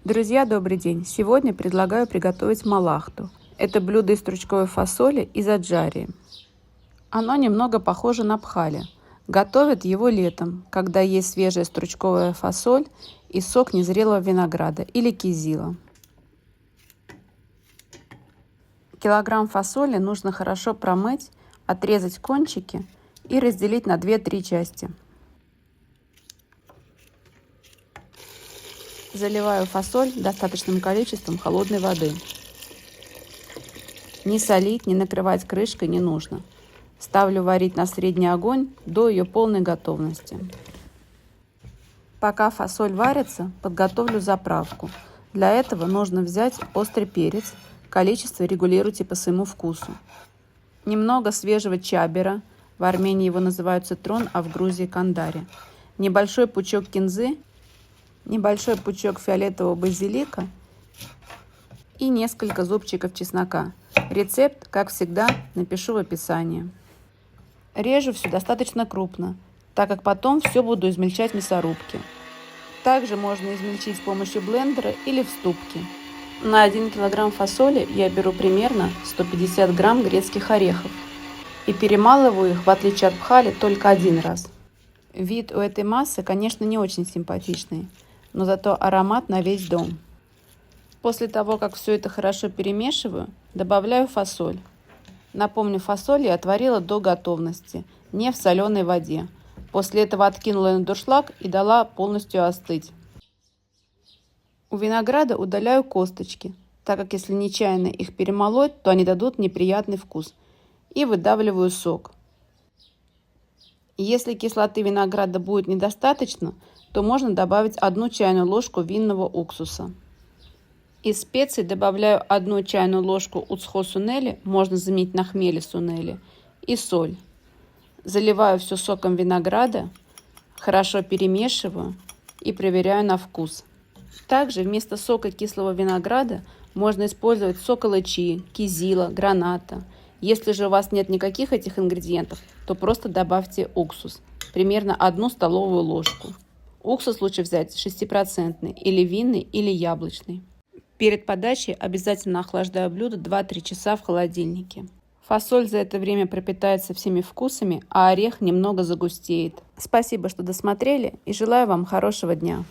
Друзья, добрый день! Сегодня предлагаю приготовить малахту. Это блюдо из стручковой фасоли из аджарии. Оно немного похоже на пхали. Готовят его летом, когда есть свежая стручковая фасоль и сок незрелого винограда или кизила. Килограмм фасоли нужно хорошо промыть, отрезать кончики и разделить на 2-3 части. Заливаю фасоль достаточным количеством холодной воды. Не солить, не накрывать крышкой не нужно. Ставлю варить на средний огонь до ее полной готовности. Пока фасоль варится, подготовлю заправку. Для этого нужно взять острый перец. Количество регулируйте по своему вкусу. Немного свежего чабера. В Армении его называют цитрон, а в Грузии кандари. Небольшой пучок кинзы. Небольшой пучок фиолетового базилика и несколько зубчиков чеснока. Рецепт, как всегда, напишу в описании. Режу все достаточно крупно, так как потом все буду измельчать в мясорубке. Также можно измельчить с помощью блендера или в ступке. На 1 кг фасоли я беру примерно 150 грамм грецких орехов и перемалываю их, в отличие от пхали, только один раз. Вид у этой массы, конечно, не очень симпатичный, но зато аромат на весь дом. После того, как все это хорошо перемешиваю, добавляю фасоль. Напомню, фасоль я отварила до готовности, не в соленой воде. После этого откинула на дуршлаг и дала полностью остыть. У винограда удаляю косточки, так как если нечаянно их перемолоть, то они дадут неприятный вкус. И выдавливаю сок. Если кислоты винограда будет недостаточно, то можно добавить 1 чайную ложку винного уксуса. Из специй добавляю 1 чайную ложку уцхо-сунели, можно заменить на хмели сунели, и соль. Заливаю все соком винограда, хорошо перемешиваю и проверяю на вкус. Также вместо сока кислого винограда можно использовать сок алычи, кизила, граната. Если же у вас нет никаких этих ингредиентов, то просто добавьте уксус, примерно 1 столовую ложку. Уксус лучше взять 6% или винный, или яблочный. Перед подачей обязательно охлаждаю блюдо 2-3 часа в холодильнике. Фасоль за это время пропитается всеми вкусами, а орех немного загустеет. Спасибо, что досмотрели, и желаю вам хорошего дня.